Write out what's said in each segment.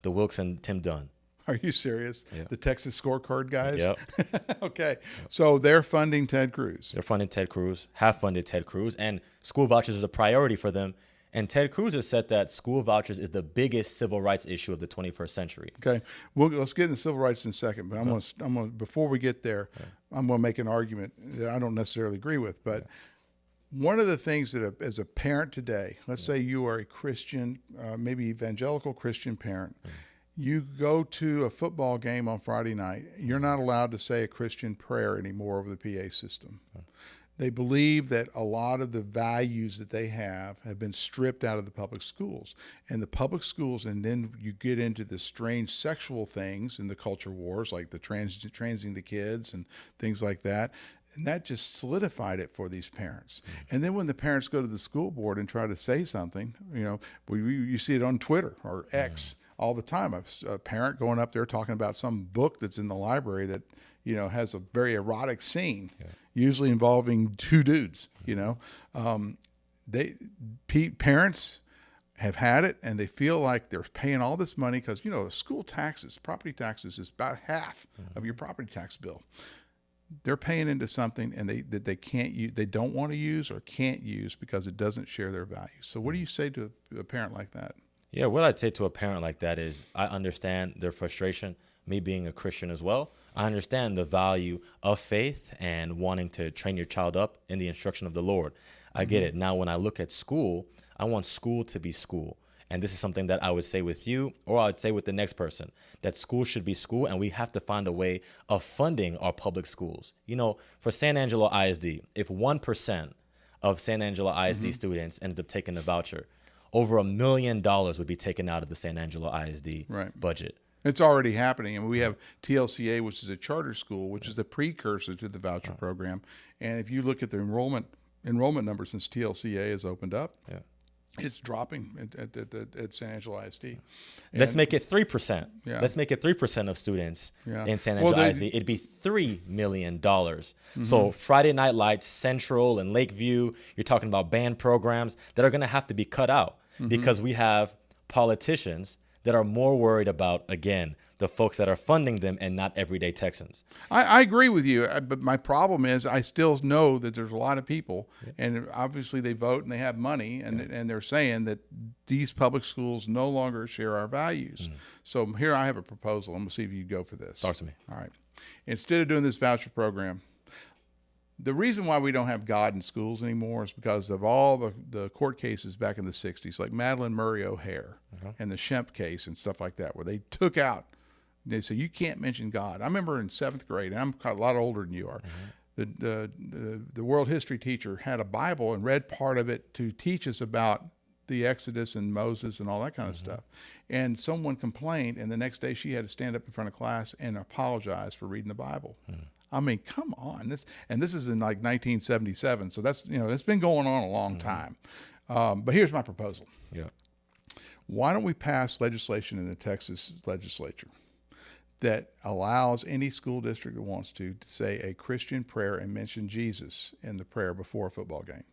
The Wilkes and Tim Dunn. Are you serious? Yeah. The Texas scorecard guys? Yep. Okay. So they're funding Ted Cruz. They're funding Ted Cruz, have funded Ted Cruz, and school vouchers is a priority for them. And Ted Cruz has said that school vouchers is the biggest civil rights issue of the 21st century. Okay. Let's get into civil rights in a second, but I'm gonna before we get there, I'm gonna make an argument that I don't necessarily agree with. But one of the things that as a parent today, let's say you are a Christian, maybe evangelical Christian parent, you go to a football game on Friday night, you're not allowed to say a Christian prayer anymore over the PA system. They believe that a lot of the values that they have been stripped out of the public schools. And the public schools, and then you get into the strange sexual things in the culture wars, like the transing the kids and things like that. And that just solidified it for these parents. And then when the parents go to the school board and try to say something, you see it on Twitter or X all the time. A parent going up there talking about some book that's in the library that, has a very erotic scene, usually involving two dudes, Parents have had it, and they feel like they're paying all this money because, school taxes, property taxes is about half of your property tax bill. They're paying into something and they can't use, they don't want to use or can't use because it doesn't share their values. So what do you say to a parent like that? Yeah, what I'd say to a parent like that is I understand their frustration, me being a Christian as well. I understand the value of faith and wanting to train your child up in the instruction of the Lord. I get it. Now, when I look at school, I want school to be school. And this is something that I would say with you, or I would say with the next person, that school should be school, and we have to find a way of funding our public schools. For San Angelo ISD, if 1% of San Angelo ISD students ended up taking a voucher, over $1 million would be taken out of the San Angelo ISD budget. It's already happening. And we have TLCA, which is a charter school, which is the precursor to the voucher program. And if you look at the enrollment numbers since TLCA has opened up, it's dropping at San Angelo ISD. And let's make it 3%. Yeah. Let's make it 3% of students in San Angelo ISD. It'd be $3 million. So Friday Night Lights, Central, and Lakeview, you're talking about band programs that are going to have to be cut out because we have politicians that are more worried about, again, the folks that are funding them and not everyday Texans. I agree with you, but my problem is I still know that there's a lot of people, and obviously they vote and they have money, and they're saying that these public schools no longer share our values. So here I have a proposal. I'm going to see if you go for this. Talk to me. All right. Instead of doing this voucher program, the reason why we don't have God in schools anymore is because of all the court cases back in the 60s, like Madeline Murray O'Hare and the Shemp case and stuff like that, where they took out, they say, you can't mention God. I remember in 7th grade, and I'm a lot older than you are, the world history teacher had a Bible and read part of it to teach us about the Exodus and Moses and all that kind of stuff. And someone complained, and the next day she had to stand up in front of class and apologize for reading the Bible. I mean, come on. This is in like 1977. So that's, it's been going on a long time. But here's my proposal. Yeah. Why don't we pass legislation in the Texas legislature that allows any school district that wants to say a Christian prayer and mention Jesus in the prayer before a football game?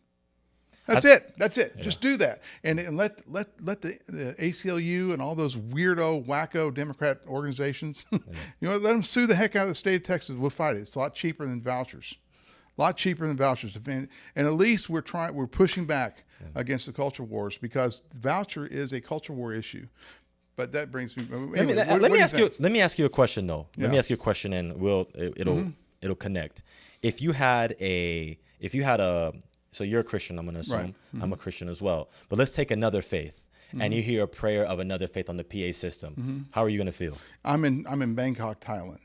That's it. Yeah. Just do that, and let the ACLU and all those weirdo, wacko Democrat organizations, let them sue the heck out of the state of Texas. We'll fight it. It's a lot cheaper than vouchers. And at least we're pushing back against the culture wars, because voucher is a culture war issue. But that brings me. Anyway, let me ask you a question though. Yeah. Let me ask you a question, and it'll connect. If you had a so you're a Christian, I'm going to assume. Right. I'm a Christian as well. But let's take another faith, and you hear a prayer of another faith on the PA system. How are you going to feel? I'm in Bangkok, Thailand.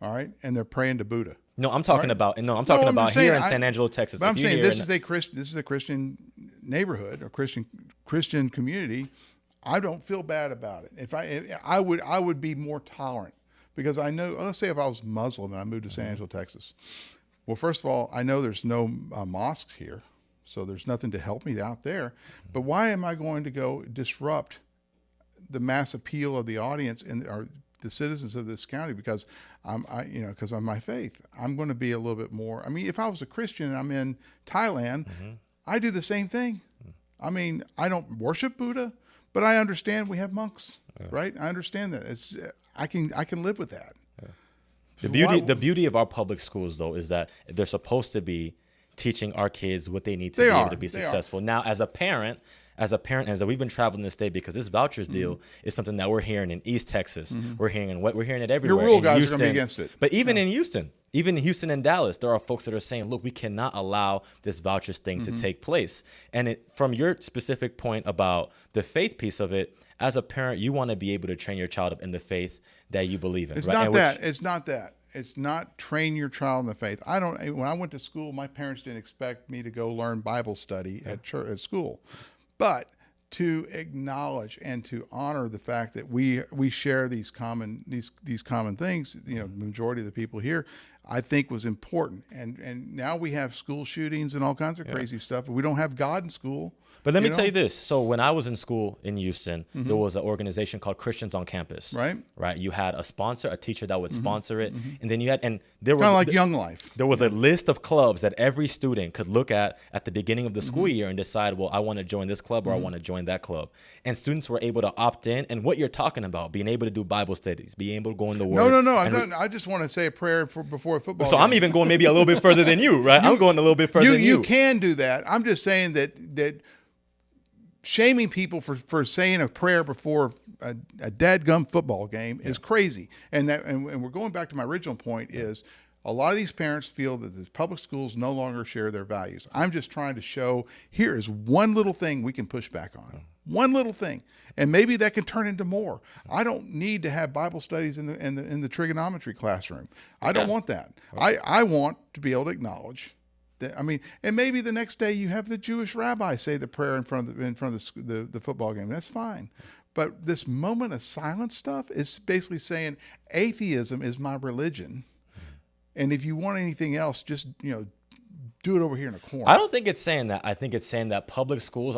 All right, and they're praying to Buddha. No, I'm talking about here in San Angelo, Texas. But I'm saying this is a Christian neighborhood or Christian community. I don't feel bad about it. I would be more tolerant, because I know. Let's say if I was Muslim and I moved to San Angelo, Texas. Well, first of all, I know there's no mosques here, so there's nothing to help me out there. But why am I going to go disrupt the mass appeal of the audience or the citizens of this county because because of my faith? I'm going to be a little bit more. I mean, if I was a Christian and I'm in Thailand, I do the same thing. I mean, I don't worship Buddha, But I understand we have monks, right? I understand that. I can live with that. The beauty of our public schools, though, is that they're supposed to be teaching our kids what they need to be able to be successful. Now, as a parent, as we've been traveling this state, because this vouchers deal is something that we're hearing in East Texas. We're hearing it everywhere. Your rural guys Houston, are going to be against it. But even in Houston and Dallas, there are folks that are saying, look, we cannot allow this vouchers thing to take place. And from your specific point about the faith piece of it, as a parent, you want to be able to train your child up in the faith that you believe in. It's right? It's not that. It's not train your child in the faith. When I went to school, my parents didn't expect me to go learn Bible study at school, but to acknowledge and to honor the fact that we share these common things. The majority of the people here, I think, was important. And now we have school shootings and all kinds of crazy stuff. We don't have God in school. But let me tell you this. So when I was in school in Houston, there was an organization called Christians on Campus. Right. You had a sponsor, a teacher that would sponsor it. And then you had, and there was kind of like Young Life. There was a list of clubs that every student could look at the beginning of the school year and decide, well, I want to join this club or I want to join that club. And students were able to opt in. And what you're talking about, being able to do Bible studies, being able to go in the Word. No. I just want to say a prayer before a football game. I'm even going maybe a little bit further than you, right? I'm going a little bit further than you. You can do that. I'm just saying that shaming people for saying a prayer before a dadgum football game is crazy. And we're going back to my original point is a lot of these parents feel that the public schools no longer share their values. I'm just trying to show here is one little thing we can push back on. One little thing. And maybe that can turn into more. I don't need to have Bible studies in the trigonometry classroom. I don't want that. I want to be able to acknowledge that, and maybe the next day you have the Jewish rabbi say the prayer in front of the football game. That's fine. But this moment of silence stuff is basically saying atheism is my religion. And if you want anything else, just, do it over here in a corner. I don't think it's saying that. I think it's saying that public schools,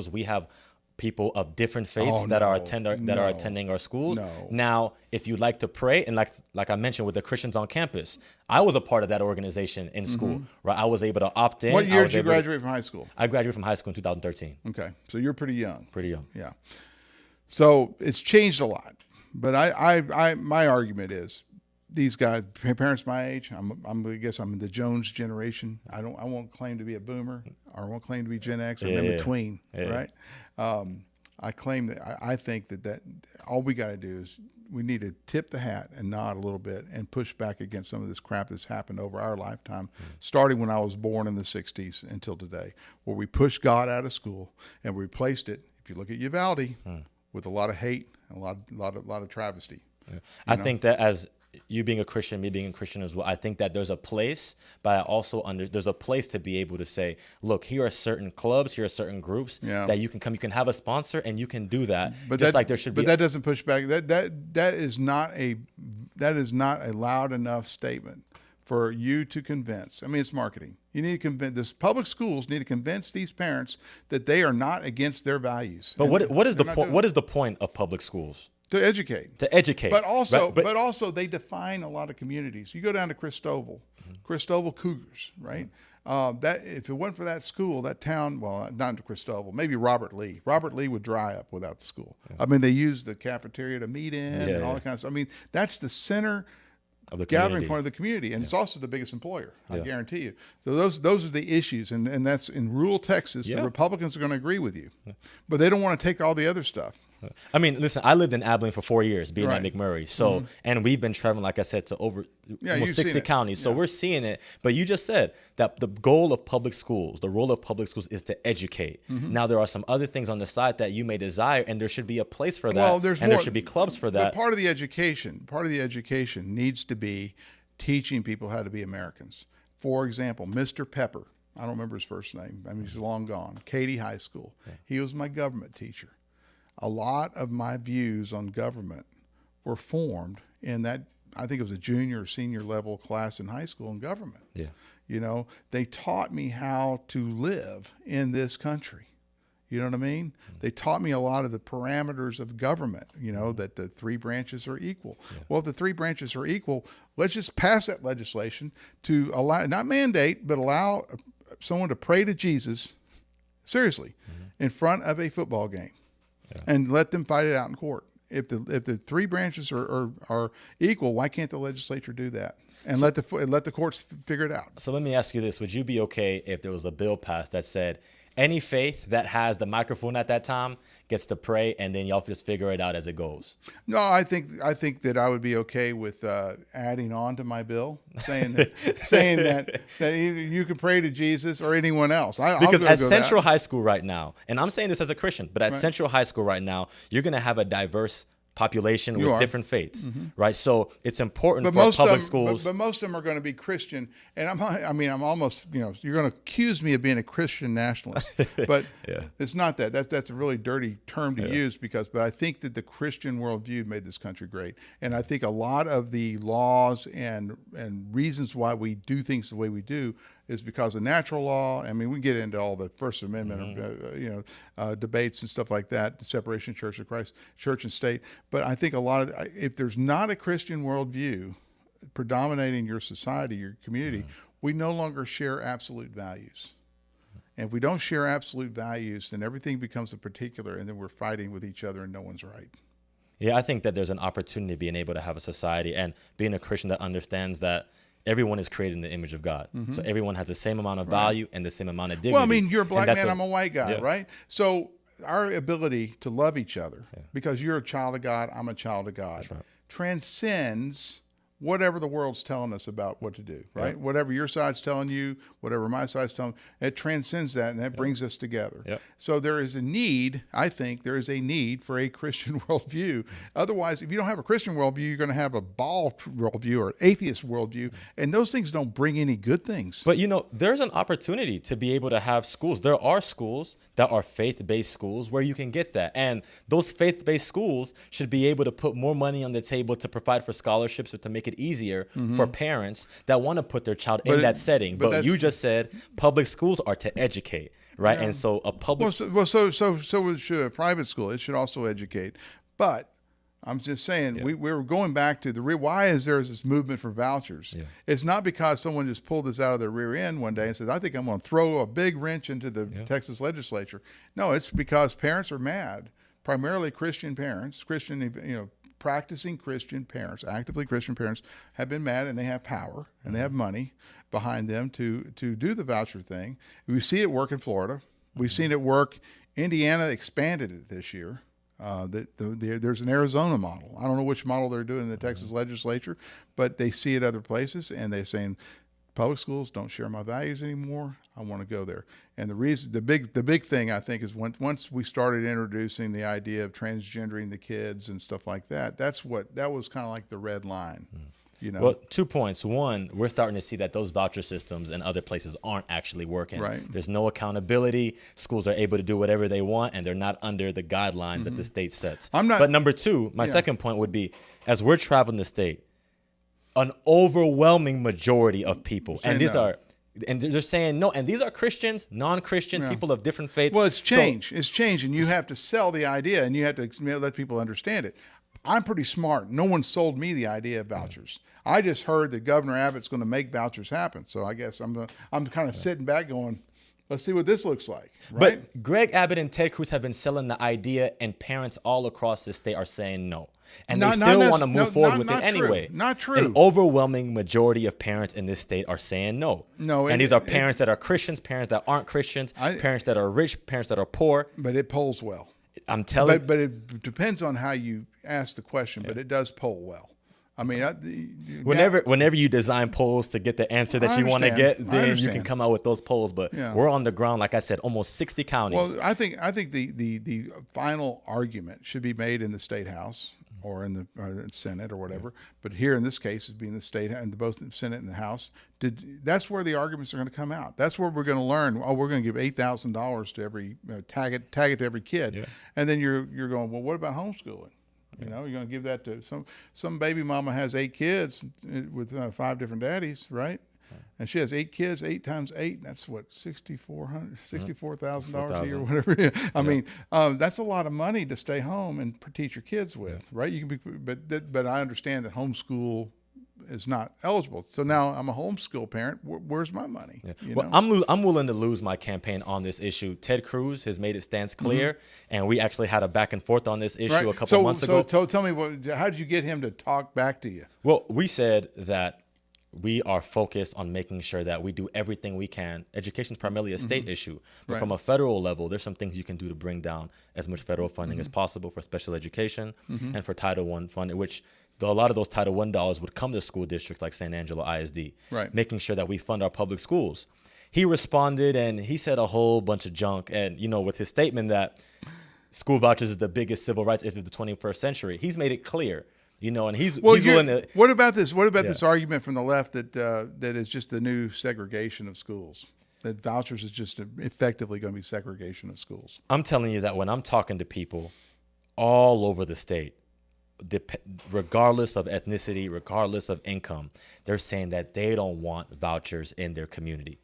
we have people of different faiths that are attending our schools. Now, if you'd like to pray, and like I mentioned with the Christians on Campus, I was a part of that organization in school, right? I was able to opt in. What year did you graduate from high school? I graduated from high school in 2013. Okay, so you're pretty young. Pretty young. Yeah. So it's changed a lot, but my argument is these guys, parents my age, I guess I'm in the Jones generation. I won't claim to be a boomer, or I won't claim to be Gen X. I'm in between, right? I claim that I think that all we got to do is we need to tip the hat and nod a little bit and push back against some of this crap that's happened over our lifetime, starting when I was born in the 60s until today, where we pushed God out of school and we replaced it, if you look at Uvalde, with a lot of hate and a lot of travesty. I think that as you being a Christian, me being a Christian as well, I think that there's a place, but I also there's a place to be able to say, look, here are certain clubs, here are certain groups that you can come, you can have a sponsor and you can do that. But that doesn't push back. That is not a loud enough statement for you to convince. It's marketing. You need to convince this public schools need to convince these parents that they are not against their values. But what is the point? What is the point of public schools? To educate. But also they define a lot of communities. You go down to Christoval Cougars, right? That if it wasn't for that school, that town, well, not to Christoval, maybe Robert Lee. Robert Lee would dry up without the school. They used the cafeteria to meet in and all that kind of stuff. That's the center of the gathering point of the community, and it's also the biggest employer. I guarantee you. So those are the issues, and that's in rural Texas. The Republicans are going to agree with you, but they don't want to take all the other stuff. Listen, I lived in Abilene for 4 years, being at McMurray. So, and we've been traveling, like I said, to almost 60 counties. So we're seeing it. But you just said that the goal of public schools, the role of public schools is to educate. Now, there are some other things on the side that you may desire, and there should be a place for that. Well, there should be clubs for that. But part of the education needs to be teaching people how to be Americans. For example, Mr. Pepper, I don't remember his first name. He's long gone. Katy High School. He was my government teacher. A lot of my views on government were formed in that, I think it was a junior or senior level class in high school in government. They taught me how to live in this country. You know what I mean? They taught me a lot of the parameters of government, that the three branches are equal. Well, if the three branches are equal, let's just pass that legislation to allow, not mandate, but allow someone to pray to Jesus, seriously, in front of a football game. and let them fight it out in court. If the three branches are equal, why can't the legislature do that? And let the courts figure it out. So let me ask you this. Would you be okay if there was a bill passed that said any faith that has the microphone at that time gets to pray, and then y'all just figure it out as it goes? No, I think that I would be okay with adding on to my bill, saying that you can pray to Jesus or anyone else. Because at Central High School right now, and I'm saying this as a Christian, but at Central High School right now, you're going to have a diverse population with different faiths, right? So it's important for public schools. But most of them are going to be Christian, and I'm almost, you're going to accuse me of being a Christian nationalist, but it's not that. That's a really dirty term to use but I think that the Christian worldview made this country great, and I think a lot of the laws and reasons why we do things the way we do is because of natural law. I mean, we get into all the First Amendment, debates and stuff like that, the separation of church of Christ, church and state. But I think if there's not a Christian worldview predominating your society, your community, we no longer share absolute values. And if we don't share absolute values, then everything becomes a particular, and then we're fighting with each other and no one's right. Yeah, I think that there's an opportunity being able to have a society and being a Christian that understands that everyone is created in the image of God. So everyone has the same amount of value and the same amount of dignity. Well, I mean, you're a black man, I'm a white guy, right? So our ability to love each other, because you're a child of God, I'm a child of God, transcends whatever the world's telling us about what to do, right? Whatever your side's telling you, whatever my side's telling, it transcends that, and that brings us together. So there is a need, I think, there is a need for a Christian worldview. Otherwise, if you don't have a Christian worldview, you're going to have a Baal worldview or atheist worldview, and those things don't bring any good things. But, there's an opportunity to be able to have schools. There are schools that are faith-based schools where you can get that. And those faith-based schools should be able to put more money on the table to provide for scholarships or to make it easier for parents that want to put their child in that setting. But you just said public schools are to educate, right? And so a public... So should a private school. It should also educate. But I'm just saying, we're going back to why is there this movement for vouchers? It's not because someone just pulled this out of their rear end one day and said, I think I'm going to throw a big wrench into the Texas legislature. No, it's because parents are mad, primarily Christian parents, practicing Christian parents, actively Christian parents, have been mad, and they have power and they have money behind them to do the voucher thing. We see it work in Florida. We've seen it work. Indiana expanded it this year. There's an Arizona model. I don't know which model they're doing in the Texas legislature, but they see it other places, and they're saying, public schools don't share my values anymore. I want to go there. And the big thing, I think, is once we started introducing the idea of transgendering the kids and stuff like that, that was kind of like the red line. Well, 2 points. One, we're starting to see that those voucher systems in other places aren't actually working. There's no accountability. Schools are able to do whatever they want, and they're not under the guidelines that the state sets. But number two, my second point would be, as we're traveling the state, an overwhelming majority of people, and they're saying no, and these are Christians, non-Christian, people of different faiths. Well, it's change. It's change, and you have to sell the idea, and you have to let people understand it. I'm pretty smart. No one sold me the idea of vouchers. I just heard that Governor Abbott's going to make vouchers happen. So I guess I'm kind of sitting back going, let's see what this looks like. Right? But Greg Abbott and Ted Cruz have been selling the idea, and parents all across the state are saying no. And they still want to move forward with it anyway. Not true. An overwhelming majority of parents in this state are saying no. And these are parents that are Christians, parents that aren't Christians, parents that are rich, parents that are poor. But it polls well. I'm telling you. But it depends on how you ask the question, but it does poll well. I mean, whenever you design polls to get the answer that you want to get, then you can come out with those polls. But we're on the ground, like I said, almost 60 counties. Well, I think the final argument should be made in the State House or in the Senate or whatever. But here in this case, it's being the State and both the Senate and the House. That's where the arguments are going to come out. That's where we're going to learn. Oh, we're going to give $8,000 to every tag it to every kid, and then you're going, well, what about homeschooling? You're going to give that to some baby mama has 8 kids with 5 different daddies, right? And she has 8 kids, 8 times 8. That's what, $64,000 a year, whatever. I mean, that's a lot of money to stay home and teach your kids with, right? You can be, but I understand that homeschool is not eligible. So now I'm a homeschool parent. Where's my money? Yeah. You Well, know? I'm willing to lose my campaign on this issue. Ted Cruz has made his stance clear, and we actually had a back and forth on this issue a couple months ago. So tell me, how did you get him to talk back to you? Well, we said that we are focused on making sure that we do everything we can. Education is primarily a state issue, but from a federal level, there's some things you can do to bring down as much federal funding as possible for special education and for Title I funding, which a lot of those Title I dollars would come to school districts like San Angelo ISD, making sure that we fund our public schools. He responded and he said a whole bunch of junk. And, with his statement that school vouchers is the biggest civil rights issue of the 21st century, he's made it clear. And he's willing to. What about this? What about this argument from the left that is just the new segregation of schools? That vouchers is just effectively going to be segregation of schools. I'm telling you that when I'm talking to people all over the state, regardless of ethnicity, regardless of income, they're saying that they don't want vouchers in their community.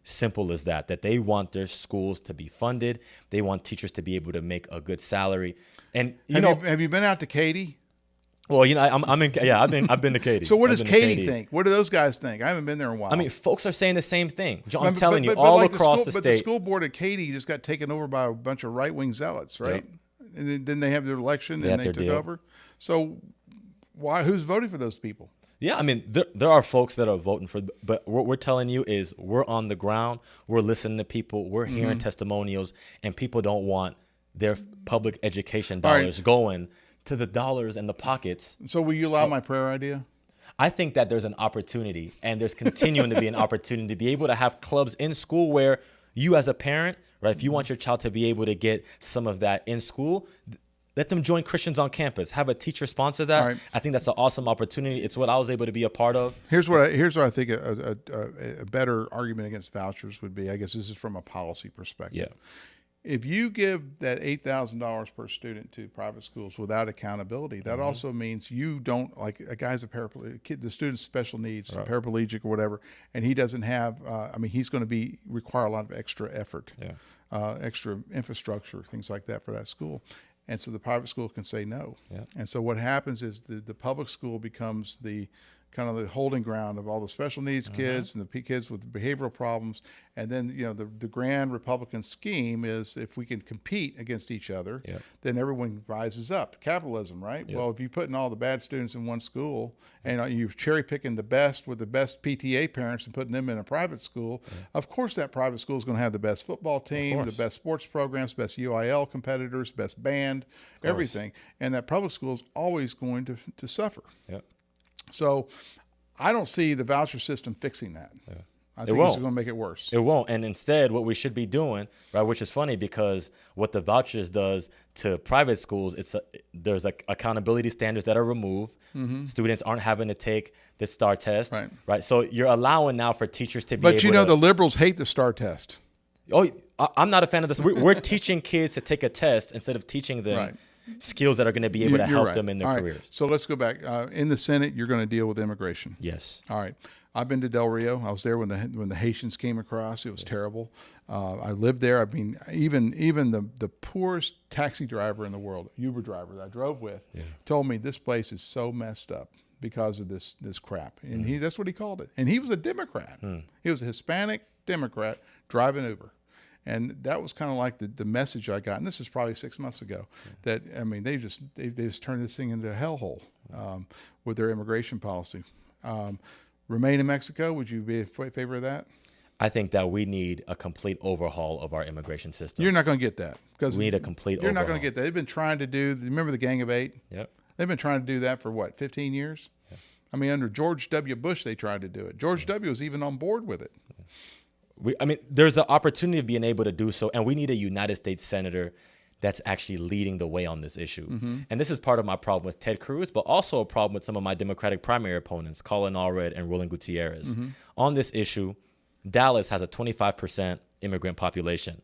Simple as that. That they want their schools to be funded. They want teachers to be able to make a good salary. And have you been out to Katy? Well, I've been to Katy. So what does Katy think? What do those guys think? I haven't been there in a while. I mean, folks are saying the same thing. I'm telling you, all across the state. But the school board at Katy just got taken over by a bunch of right-wing zealots, right? Yep. And then they have their election and they took over. So who's voting for those people? Yeah, I mean, there are folks that are voting for, but what we're telling you is we're on the ground. We're listening to people. We're hearing testimonials, and people don't want their public education dollars going to the dollars and the pockets. So will you allow my prayer idea? I think that there's an opportunity, and there's continuing to be an opportunity to be able to have clubs in school where you as a parent, right, if you want your child to be able to get some of that in school, let them join Christians on campus. Have a teacher sponsor that. Right. I think that's an awesome opportunity. It's what I was able to be a part of. Here's what I think a better argument against vouchers would be. I guess this is from a policy perspective. Yeah. If you give that $8,000 per student to private schools without accountability, that also means you don't, like a guy's a paraplegic, the student's special needs, paraplegic or whatever, and he doesn't have, he's going to require a lot of extra effort, extra infrastructure, things like that for that school. And so the private school can say no. Yeah. And so what happens is the public school becomes the kind of the holding ground of all the special needs kids and the kids with behavioral problems. And then, the grand Republican scheme is if we can compete against each other, then everyone rises up. Capitalism, right? Yep. Well, if you're putting all the bad students in one school and you're cherry picking the best with the best PTA parents and putting them in a private school, of course that private school is going to have the best football team, the best sports programs, best UIL competitors, best band, everything. And that public school is always going to suffer. Yep. So I don't see the voucher system fixing that. Yeah. I think it's going to make it worse. It won't. And instead, what we should be doing, right, which is funny because what the vouchers does to private schools, there's accountability standards that are removed. Students aren't having to take the STAR test, right? So you're allowing now for teachers to be able to. But the liberals hate the STAR test. Oh, I'm not a fan of this. We're teaching kids to take a test instead of teaching them skills that are going to be able to help them in their careers. So let's go back. In the Senate, you're going to deal with immigration. Yes. All right. I've been to Del Rio. I was there when the Haitians came across. It was terrible. I lived there. I mean, even the poorest taxi driver in the world, Uber driver that I drove with, told me this place is so messed up because of this crap. And that's what he called it. And he was a Democrat. He was a Hispanic Democrat driving Uber. And that was kind of like the message I got. And this is probably 6 months ago. That, they just turned this thing into a hellhole with their immigration policy. Remain in Mexico, would you be in favor of that? I think that we need a complete overhaul of our immigration system. You're not going to get that. Because we need a complete overhaul. You're not going to get that. They've been trying to remember the Gang of Eight? Yep. They've been trying to do that for 15 years? Yep. Under George W. Bush, they tried to do it. George W. was even on board with it. There's an opportunity of being able to do so, and we need a United States senator that's actually leading the way on this issue. And this is part of my problem with Ted Cruz, but also a problem with some of my Democratic primary opponents, Colin Allred and Roland Gutierrez. On this issue, Dallas has a 25% immigrant population.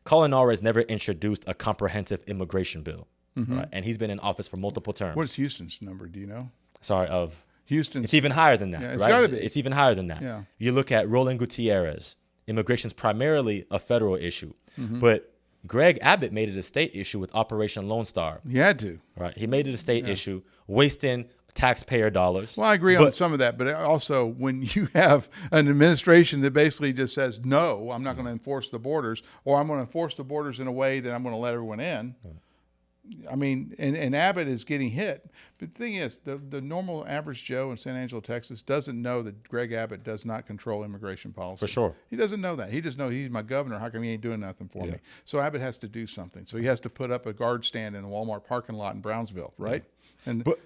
Colin Allred never introduced a comprehensive immigration bill, right? And he's been in office for multiple terms. What's Houston's number? Do you know? Sorry, Houston. It's even higher than that. Yeah, it's right? gotta be. It's even higher than that. Yeah. You look at Roland Gutierrez. Immigration is primarily a federal issue, but Greg Abbott made it a state issue with Operation Lone Star. He had to. Right. He made it a state issue, wasting taxpayer dollars. Well, I agree on some of that, but also when you have an administration that basically just says, no, I'm not going to enforce the borders, or I'm going to enforce the borders in a way that I'm going to let everyone in. I mean, and Abbott is getting hit. But the thing is, the normal average Joe in San Angelo, Texas, doesn't know that Greg Abbott does not control immigration policy. For sure. He doesn't know that. He just knows he's my governor. How come he ain't doing nothing for me? So Abbott has to do something. So he has to put up a guard stand in the Walmart parking lot in Brownsville, right? And But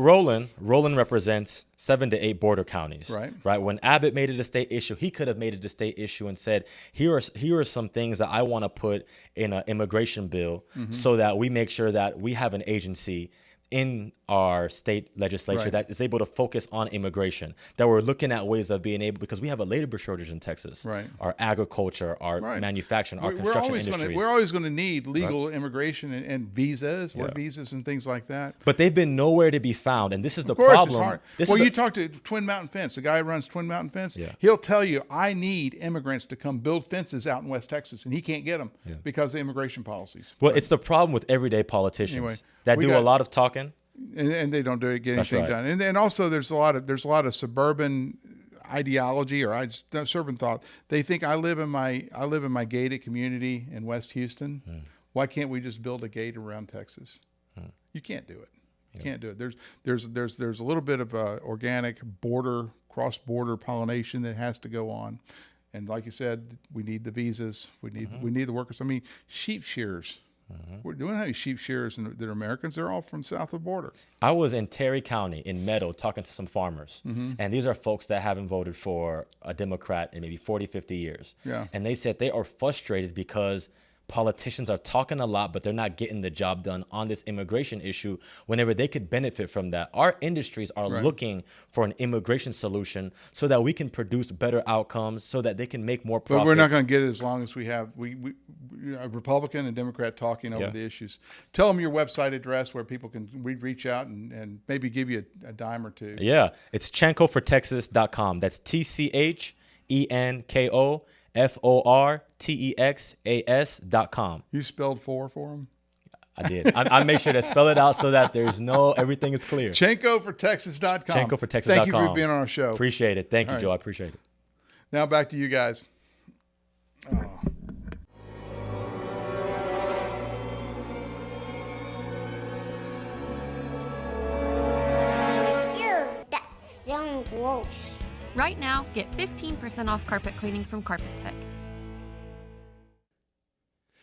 Roland represents 7 to 8 border counties, right? When Abbott made it a state issue, he could have made it a state issue and said, here are some things that I want to put in an immigration bill so that we make sure that we have an agency in our state legislature that is able to focus on immigration, that we're looking at ways of being able, because we have a labor shortage in Texas, our agriculture, our manufacturing, our construction industries. We're always going to need legal immigration and visas, work visas and things like that. But they've been nowhere to be found, and this is the of course, problem. It's hard. You talk to Twin Mountain Fence, the guy who runs Twin Mountain Fence, he'll tell you, I need immigrants to come build fences out in West Texas, and he can't get them because of immigration policies. Well, it's the problem with everyday politicians that do a lot of talking. And they don't get anything done. And also there's a lot of suburban ideology or suburban thought. They think I live in my gated community in West Houston. Why can't we just build a gate around Texas? You can't do it. You can't do it. There's a little bit of organic cross-border pollination that has to go on. And like you said, we need the visas. We need the workers. I mean, sheep shearers. We don't have any sheep shearers that are Americans. They're all from south of the border. I was in Terry County in Meadow talking to some farmers. And these are folks that haven't voted for a Democrat in maybe 40, 50 years. And they said they are frustrated because politicians are talking a lot, but they're not getting the job done on this immigration issue whenever they could benefit from that. Our industries are looking for an immigration solution so that we can produce better outcomes, so that they can make more profit. But we're not going to get it as long as we have a Republican and Democrat talking over the issues. Tell them your website address where people can reach out and maybe give you a dime or two. Yeah, it's ChenkoForTexas.com. That's TCHENKOFORTEXAS.com. You spelled for them? I did. I make sure to spell it out so that everything is clear. ChenkoForTexas.com. ChenkoForTexas.com. Thank you for being on our show. Appreciate it. Thank you, Joe. I appreciate it. Now back to you guys. Oh. Ew, that's so gross. Right now, get 15% off carpet cleaning from Carpet Tech.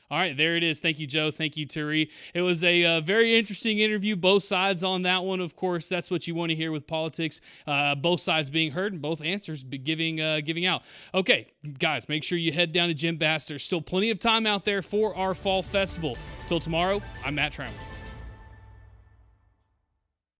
All right, there it is. Thank you, Joe. Thank you, Turi. It was a very interesting interview. Both sides on that one, of course. That's what you want to hear with politics. Both sides being heard and both answers giving out. Okay, guys, make sure you head down to Jim Bass. There's still plenty of time out there for our fall festival. Till tomorrow, I'm Matt Trammell.